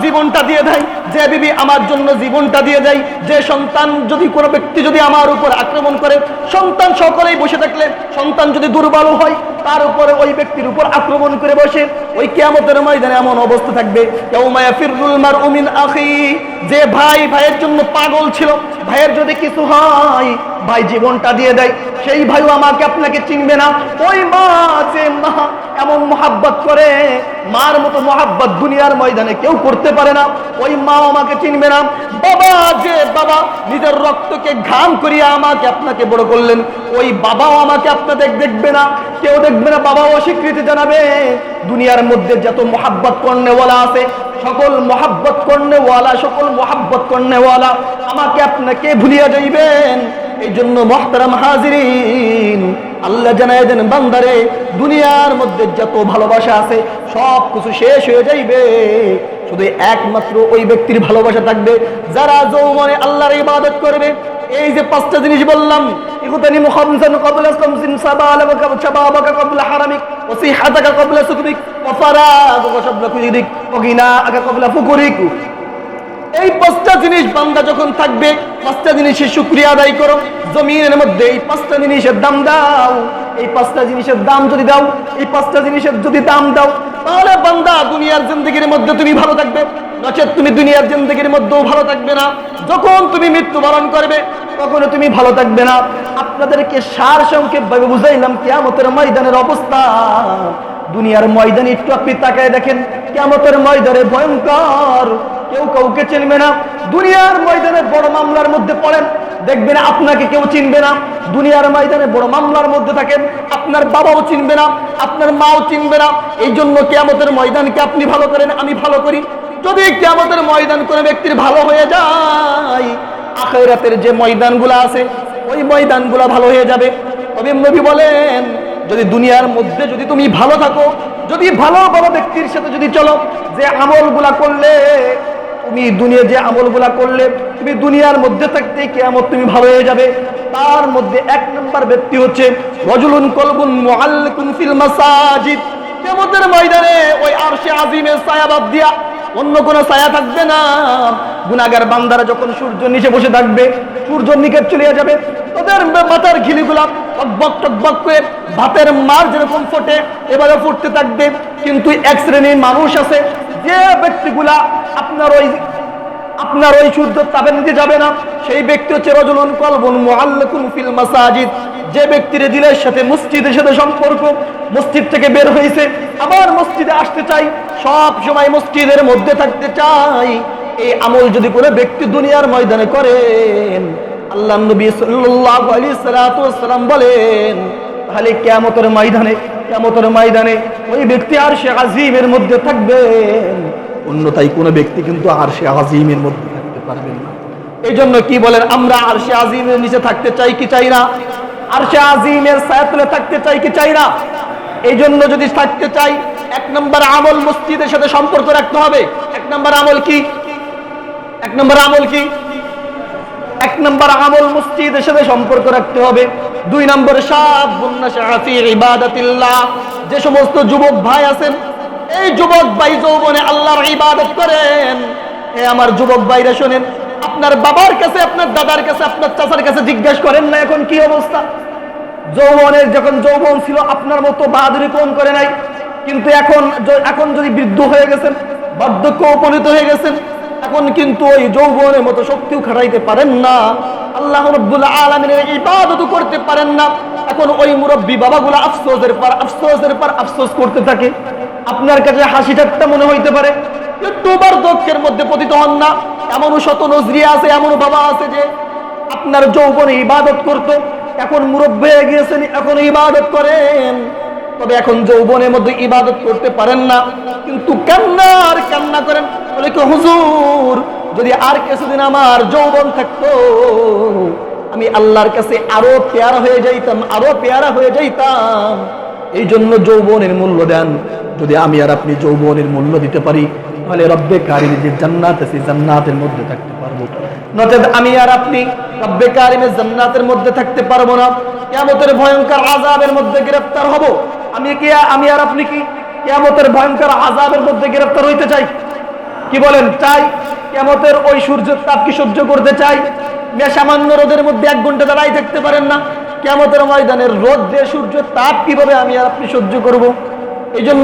জীবনটা দিয়ে দেয়, যে বিবি আমার জন্য জীবনটা দিয়ে দেয়, যে সন্তান যদি কোনো ব্যক্তি যদি আমার উপর আক্রমণ করে, সন্তান সকলেই বসে থাকলে সন্তান যদি দুর্বল হয় তার উপরে ওই ব্যক্তির উপর আক্রমণ করে বসে, ওই কিয়ামতের ময়দানে এমন অবস্থা থাকবে ইয়াউমা ইয়াফিরুল মারউ মিন আখি, যে ভাই ভাইয়ের জন্য পাগল ছিল, ভাইয়ের যদি কিছু হয় ভাই জীবনটা দিয়ে দেয়, সেই ভাইও আমাকে আপনাকে চিনবে না। ওই মা যে মা এমন মোহাব্বত করে, মার মতো মোহাব্বত দুনিয়ার ময়দানে কেউ করতে পারে না, ওই মা আমাকে চিনবে না। বাবা যে বাবা নিজের রক্তকে ঘাম করিয়া আমাকে আপনাকে বড় করলেন, ওই বাবাও আমাকে আপনাদের দেখবে না, কেউ দেখবে না, বাবাও অস্বীকৃতি জানাবে। দুনিয়ার মধ্যে যত মোহাব্বত করনেওয়ালা আছে, সকল মোহাব্বত করনেওয়ালা, সকল মোহাব্বত করনেওয়ালা আমাকে আপনাকে ভুলিয়া যাইবেন। এই জন্য মুহতারাম হাজিরিন, আল্লাহ জানায় দেন বান্দারে, দুনিয়ার মধ্যে যত ভালোবাসা আছে সব কিছু শেষ হয়ে যাইবে, শুধু একমাত্র ওই ব্যক্তির ভালোবাসা থাকবে যারা যৌবনে আল্লাহর ইবাদত করবে। এই যে পাঁচটা জিনিস বললাম, ইকুতানিমু খামসান ক্বাবলা খামসিন শাবাবাকা ক্বাবলা হারামিক ওয়া সিহাতাকা ক্বাবলা সুকমিক ওয়া ফারাগাকা ক্বাবলা কুদিক ওয়া গিনাআকা ক্বাবলা ফুকুরিক। এই পাঁচটা জিনিস বান্দা যখন থাকবে, পাঁচটা জিনিসের শুকরিয়া আদায় করো। জমিনের মধ্যে এই পাঁচটা জিনিসের দাম দাও, এই পাঁচটা জিনিসের দাম যদি দাও, এই পাঁচটা জিনিসের যদি দাম দাও, তাহলে বান্দা দুনিয়ার জিন্দেগির মধ্যে তুমি ভালো থাকবে, নচেত তুমি দুনিয়ার জিন্দেগির মধ্যেও ভালো থাকবে না। যখন তুমি মৃত্যুবরণ করবে তখনও তুমি ভালো থাকবে না। আপনাদেরকে সার সংক্ষেপ ভাবে বুঝাইলাম কিয়ামতের ময়দানের অবস্থা। দুনিয়ার ময়দানে একটু আপনি তাকায় দেখেন, কিয়ামতের ময়দানে ভয়ঙ্কর, কেউ কাউকে চিনবে না। দুনিয়ার ময়দানে বড় মামলার মধ্যে পড়েন, দেখবেন আপনাকে কেউ চিনবে না। দুনিয়ার ময়দানে বড় মামলার মধ্যে থাকেন, আপনার বাবাও চিনবে না, আপনার মাও চিনবে না। এই জন্য কিয়ামতের ময়দানকে আপনি ভালো করেন, আমি ভালো করি। যদি কিয়ামতের ময়দান কোনো ব্যক্তির ভালো হয়ে যায়, আখিরাতের যে ময়দানগুলো আছে ওই ময়দানগুলো ভালো হয়ে যাবে। তবে নবী বলেন, যদি দুনিয়ার মধ্যে যদি তুমি ভালো থাকো, যদি ভালো ভালো ব্যক্তির সাথে যদি চলো, যে আমলগুলা করলে তুমি দুনিয়া, যে আমলগুলা করলে তুমি দুনিয়ার মধ্যে থাকতে কিয়ামত তুমি ভালো হয়ে যাবে। তার মধ্যে এক নম্বর ব্যক্তি হচ্ছে রাজুলুন কলবুন মুআল্লাকুন ফিল মাসাজিদ। কিয়ামতের ময়দানে ওই আরশে আজিমের ছায়া বাদ দিয়া অন্য কোনো ছায়া থাকবে না। গুনাহগার বান্দারা যখন সূর্যের নিচে বসে থাকবে, সূর্য নিকট চলে যাবে, তাদের মাথার ঘিলিগুলা টকবক টকবক করে ভাতের মার যেরকম ফোটে এবারে ফুটতে থাকবে। কিন্তু এক শ্রেণীর মানুষ আছে, যে ব্যক্তিগুলা আপনার ওই সূর্য তাপের নিচে যাবে না, সেই ব্যক্তি হচ্ছে রাজুলুন কলবুন মুআল্লাকুন ফিল মাসাজিদ। যে ব্যক্তির দিলের সাথে মসজিদের সাথে সম্পর্ক, মসজিদ থেকে বের হয়েছে আবার মসজিদে আসতে চাই, সব সময় মসজিদের মধ্যে থাকতে চাই, এই আমল যদি কোনো ব্যক্তি দুনিয়ার ময়দানে করেন, আল্লাহ নবী সাল্লাল্লাহু আলাইহি ওয়াসাল্লাম বলেন, তাহলে কিয়ামতের ময়দানে ওই ব্যক্তি আরশে আজিমের মধ্যে থাকবেন, অন্যথায় কোনো ব্যক্তি কিন্তু আরশে আজিমের মধ্যে থাকতে পারবেন না। এই জন্য কি বলেন, আমরা আরশে আজিমের নিচে থাকতে চাই কি চাই না? আরশে আজিমের ছায়াতলে থাকতে চাই কি চাই না? এই জন্য যদি থাকতে চাই, এক নম্বর আমল মসজিদের সাথে সম্পর্ক রাখতে হবে। এক নম্বর আমল কি? এক নম্বর আমল মসজিদের সাথে সম্পর্ক রাখতে হবে। দুই নম্বর শাবুন নাশআ ফি ইবাদাতিল্লাহ। যে সমস্ত যুবক ভাই আছেন, এই যুবক ভাই যৌবনে আল্লাহর ইবাদত করেন, আমার যুবক ভাইরা শোনেন, আপনার বাবার কাছে, আপনার দাদার কাছে, আপনার চাচার কাছে জিজ্ঞাসা করেন না এখন কি অবস্থা। যৌবনের যখন যৌবন ছিল আপনার মতো বাহাদুরি কোন করে নাই, কিন্তু এখন যদি বৃদ্ধ হয়ে গেছেন, বার্ধক্য উপনীত হয়ে গেছেন, এখন কিন্তু ওই যৌবনের মতো শক্তিও খাটাইতে পারেন না, আল্লাহ রাব্বুল আলামিনের ইবাদত করতে পারেন না। এখন ওই মুরব্বী বাবাগুলো আফসোসের পর আফসোস করতে থাকে। আপনার কাছে হাসি ঠাট্টা মনে হইতে পারে, একটু বার্ধক্যের মধ্যে পতিত হন না। এমনও শত নজরিয়া আছে, এমন বাবা আছে যে আপনার যৌবনে ইবাদত করতো, এখন মুরব্বী হয়ে গিয়েছেন, এখন ইবাদত করেন, তবে এখন যৌবনের মধ্যে ইবাদত করতে পারেন না, কিন্তু কান্না করেন, বলে কি হুজুর, যদি আর কিছুদিন আমার যৌবন থাকতো, আমি আল্লাহর কাছে আরো পেয়ারা হয়ে যাইতাম। এই জন্য যৌবনের মূল্য দেন। যদি আমি আর আপনি যৌবনের মূল্য দিতে পারি, তাহলে রব্বে কারিমের যে জান্নাত আছে, জান্নাতের মধ্যে থাকতে পারবো। নচেত আমি আর আপনি রব্বে কারিমের জান্নাতের মধ্যে থাকতে পারবো না, কিয়ামতের ভয়ঙ্কর আযাবের মধ্যে গ্রেফতার হব। আমি আর আপনি কি কিয়ামতের ভয়ঙ্কর আযাবের মধ্যে গ্রেফতার হইতে চাই? কি বলেন চাই? কিয়ামতের ওই সূর্যের তাপ কি সহ্য করতে চাই? সামান্য রোদের মধ্যে 1 ঘন্টা দাঁড়াই থাকতে পারেন না, কিয়ামতের ময়দানের রোদ দিয়ে সূর্যের তাপ কিভাবে আমি আর আপনি সহ্য করব? এই জন্য